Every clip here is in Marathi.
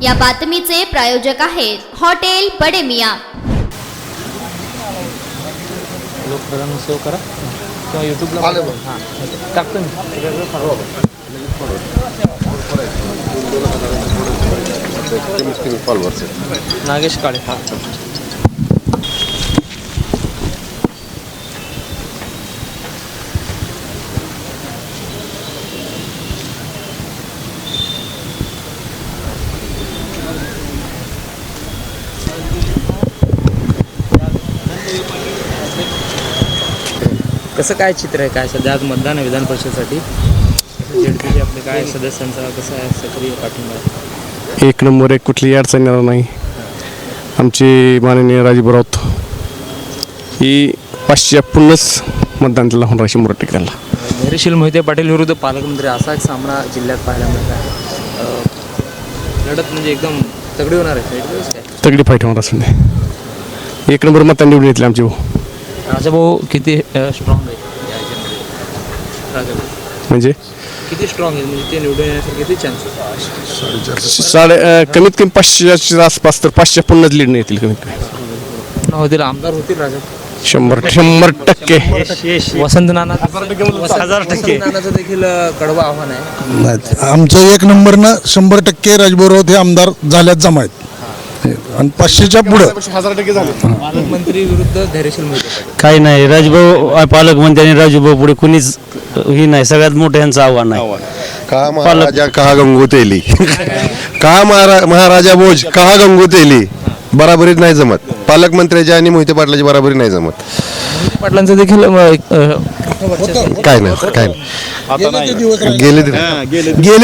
या बातमीचे प्रायोजक आहेत हॉटेल बडे मियां। लोकप्रधान सेव करा किंवा यूट्यूबला टाकतो नागेश काळे। कसं काय चित्र आहे, काय सध्या आज मतदान आहे विधान परिषदेसाठी, झेडपीचे आपले काय सदस्यांचा कसं आहे सक्रिय पाठिंबा आहे? एक नंबर, एक कुठली अडचण येणार नाही। आमचे माननीय राजू राऊत ही 500 पूर्णच मतदान दिलं होणार 100% त्यांना। धैर्यशील मोहिते पाटील विरुद्ध पालकमंत्री असा एक सामना जिल्ह्यात पाहायला मिळत आहे। लढत म्हणजे एकदम तगडी होणार आहे, तगडी फाईट होणार असून एक नंबर मतदान निवडून येतले आमचे भाऊ। राजाभाऊ किती स्ट्रॉंग आहे म्हणजे किती स्ट्रॉंग आहे, म्हणजे ते निवडून येण्यासाठी किती चान्स? कमीत कमी 500च्या आसपास, तर 500 पूर्णच लीड येतील कमीत कमी। होतील आमदार होतील राजा 100%। वसंत नाना 1000% नानाचं देखील कडवं आव्हान आहे। आमचं एक नंबरनं 100% राजभाऊ राऊत हे आमदार झाल्यात जमा आहेत आणि 500च्या पुढं 1000% झाले। पालकमंत्री विरुद्ध धैर्यशील मोहिते पाटील काही नाही, राजभाऊ पालकमंत्री आणि राजूभाऊ पुढे कुणीच ही नाही, सगळ्यात मोठं यांचं आव्हान आहे। कहा महाराजा कहा गंगू तेली कहा महाराजा बोज कहा गंगू तेली, बराबरीत नाही जमत। पालकमंत्र्याच्या आणि मोहिते पाटलाची बराबरी नाही जमत। मोहिते पाटलांचं देखील काय नाही, काय नाही, गेले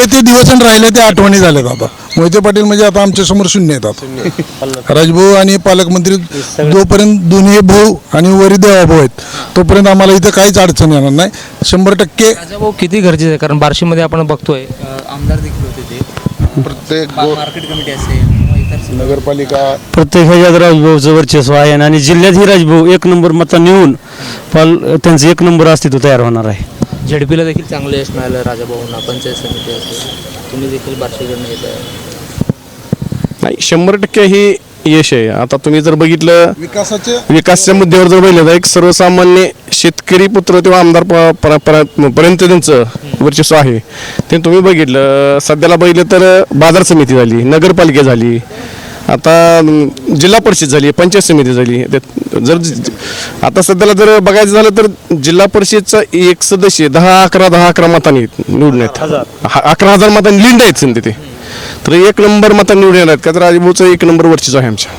ते दिवस आणि राहिले ते आठवणी झाल्यात। आता मोहिते पाटील म्हणजे आता आमच्या समोर शून्य येतात। राजभाऊ आणि पालकमंत्री जोपर्यंत दोन्ही भाऊ आणि वरी देवाभाऊ आहेत तोपर्यंत आम्हाला इथं काहीच अडचण येणार नाही। 100% राजाभाऊ किती गरजेचं आहे, कारण बार्शीमध्ये आपण बघतोय आमदार देखील होते ते, प्रत्येक मार्केट कमिटी असेल नगरपालिका प्रत्येक ह्याच्यात राजभाऊचं वर्चस्व आहे आणि जिल्ह्यातही राजभाऊ एक नंबर मता निवून त्यांचं एक नंबर अस्तित्व तयार होणार आहे। झेडपीला देखील चांगलं यश मिळालं राजाभाऊंना, पंचायत समिती असेल, तुम्ही देखील बार्शीकडनं येत आहे। नाही, 100% ही यश आहे। आता तुम्ही जर बघितलं विकासाच्या मुद्द्यावर जर बघितलं तर एक सर्वसामान्य शेतकरी पुत्र तेव्हा आमदार पर्यंत त्यांचं वर्चस्व आहे ते तुम्ही बघितलं। सध्याला बघितलं तर बाजार समिती झाली, नगरपालिका झाली, आता जिल्हा परिषद झाली, पंचायत समिती झाली। जर आता सध्याला जर बघायचं झालं तर जिल्हा परिषदचा एक सदस्य 10-11 मतांनी निवडून आहेत, 11,000 मतांनी लीड आहेत समजा ते, तर एक नंबर मतांनी निवडून येणार का तर राजभाऊचं एक नंबर वर्चस्व आहे आमच्या।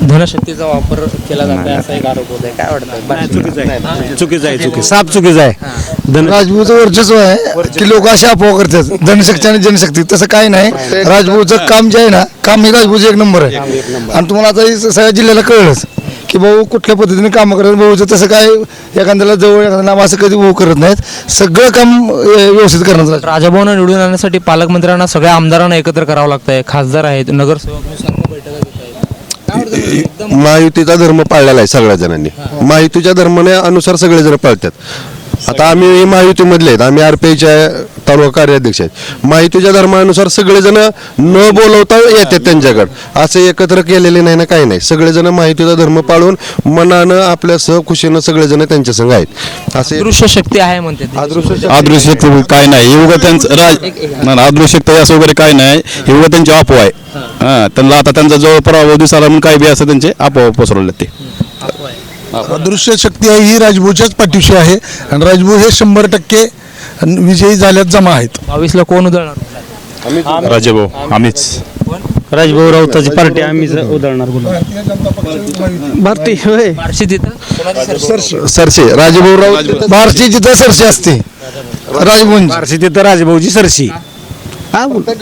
धनशक्तीचा वापर केला जातो असा एक आरोप होत आहे, काय वाटतं? चुकीचं आहे, साफ चुकीचं आहे। राजभाऊचं वर्चस्व आहे की लोक अशा अफवा करतात धनशक्ती आणि जनशक्ती, तसं काही नाही। राजभाऊचं काम जे आहे ना, काम हे राजभाऊचं एक नंबर आहे आणि तुम्हाला आता सगळ्या जिल्ह्याला कळलंच की भाऊ कुठल्या पद्धतीने कामं करतात। भाऊचं तसं काय एखाद्याला जवळ एखाद्या नाव असं कधी भाऊ करत नाहीत, सगळं काम व्यवस्थित करणार। राजाभाऊंना निवडून आणण्यासाठी पालकमंत्र्यांना सगळ्या आमदारांना एकत्र करावं लागतंय, खासदार आहेत, नगरसेवक बैठका घेत आहेत। महायुतीचा धर्म पाळलेला आहे सगळ्या जणांनी, महायुतीच्या धर्मानुसार सगळे जण पाळतात। आता आम्ही महायुतीमधले आहेत, आम्ही RPIच्या तालुका कार्याध्यक्ष आहेत। महायुतीच्या धर्मानुसार सगळेजण न बोलवता येतात त्यांच्याकडे, असं एकत्र केलेले नाही ना, काही नाही। सगळेजण महायुतीचा धर्म पाळून मनानं आपल्या सहखुशीनं सगळेजण त्यांच्या संग आहेत। असे दृश्य शक्ती आहे म्हणते, अदृश्य काय नाही, एवढं त्यांचं अदृश्यता असं वगैरे काय नाही, एवढं त्यांची अफवा आहे। त्यांना आता त्यांचा जवळ पराभव दिसायला म्हणून काय बी असं त्यांचे अफवा पसरवले ते। अदृश्य शक्ती आहे ही राजभाऊच्याच पाठीशी आहे आणि राजभाऊ हे 100% विजयी झाल्यात जमा आहेत। 22ला कोण उधळणार? राजभाऊ आम्हीच, राजभाऊ राऊताची पार्टी आम्हीच उधळणार। भारती होय, बार्शी तिथं सरसे राजभाऊ राऊत बार्शी जिथं सरशी असते राजभाऊ, बार्शी तिथं राजभाऊची सरशी, प्रत्येक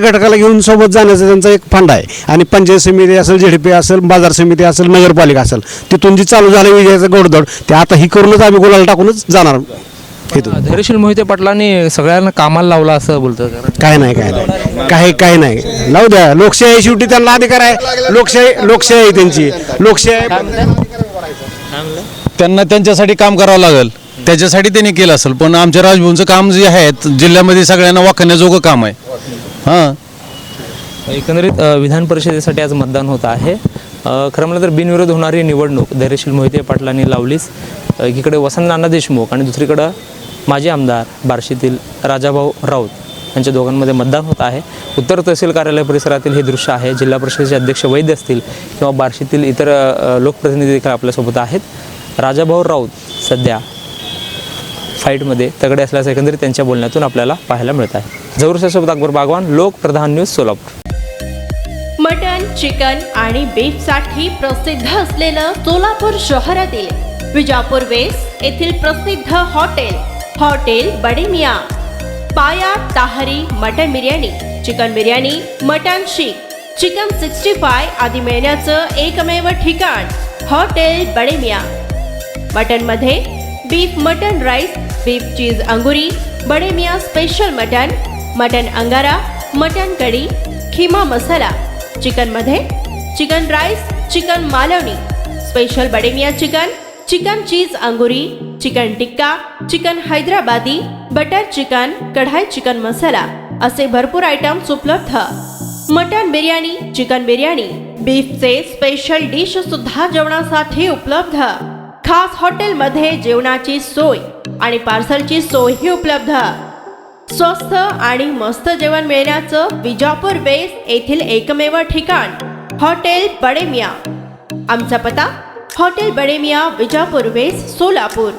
घटकाला घेऊन सोबत जाण्याचा त्यांचा एक फंड आहे। आणि पंचायत समिती असेल, झेडपी असेल, बाजार समिती असेल, नगरपालिका असेल, तिथून जी चालू झालं विजयाचं गोडदोड ते आता ही करूनच आम्ही गुलाल टाकूनच जाणार। धैर्यशील मोहिते पाटलांनी सगळ्यांना कामाला लावला असं बोलतं, काय नाही, काय नाही, लावू द्या। लोकशाही शेवटी त्यांना अधिकार आहे, लोकशाही आहे त्यांची, लोकशाही त्यांना त्यांच्यासाठी काम करावं लागेल, त्याच्यासाठी त्यांनी केलं असेल। पण आमच्या राजभाऊंचं काम जे आहे जिल्ह्यामध्ये सगळ्यांना वाखण्याजोगं काम आहे। हां, एकंदरीत विधान परिषदेसाठी आज मतदान होत आहे. खरं म्हणलं तर बिनविरोध होणारी निवडणूक धैर्यशील मोहिते पाटलांनी लावलीच. एकीकडे वसंत नाना देशमुख आणि दुसरीकडं माजी आमदार बार्शीतील राजाभाऊ राऊत यांच्या दोघांमध्ये मतदान होत आहे. उत्तर तहसील कार्यालय परिसरातील हे दृश्य आहे. जिल्हा परिषदेचे अध्यक्ष वैद्य असतील किंवा बार्शीतील इतर लोकप्रतिनिधी देखील आपल्यासोबत आहेत. राजाभाऊ राऊत सध्या फाईटमध्ये तगडे असल्याचं एकंदरीत त्यांच्या बोलण्यातून आपल्याला पाहायला मिळत आहे. जवळच्यासोबत Akbar Bagwan, Lokpradhan news, Solapur. Mutton, chicken आणि बीफसाठी प्रसिद्ध असलेलं सोलापूर शहरातील विजापूर वेस्ट येथील प्रसिद्ध hotel Bade Miyan. Paya tahri mutton biryani, chicken biryani, mutton seekh, chicken 65 आदी मिळण्याचं एकमेव ठिकाण हॉटेल बडे मियाँ. मटनमध्ये beef mutton rice, beef cheese angoori, Bade Miyan special mutton angara, mutton kadhi, keema masala. चिकनमध्ये chicken rice, chicken Malvani, special Bade Miyan chicken cheese angoori, chicken tikka, chicken Hyderabadi, butter chicken, kadai chicken masala असे भरपूर आयटम्स उपलब्ध. मटन बिर्याणी, चिकन बिर्याणी, बीफचे स्पेशल डिश सुद्धा जेवणासाठी उपलब्ध. खास हॉटेलमध्ये जेवणाची सोय आणि पार्सलची सोयही उपलब्ध. स्वस्त आणि मस्त जेवण मिळण्याचं विजापूर वेस्ट येथील एकमेव ठिकाण हॉटेल बडे मियाँ. आमचा पत्ता हॉटेल बडे मियाँ, विजापूर वेस्ट, सोलापूर.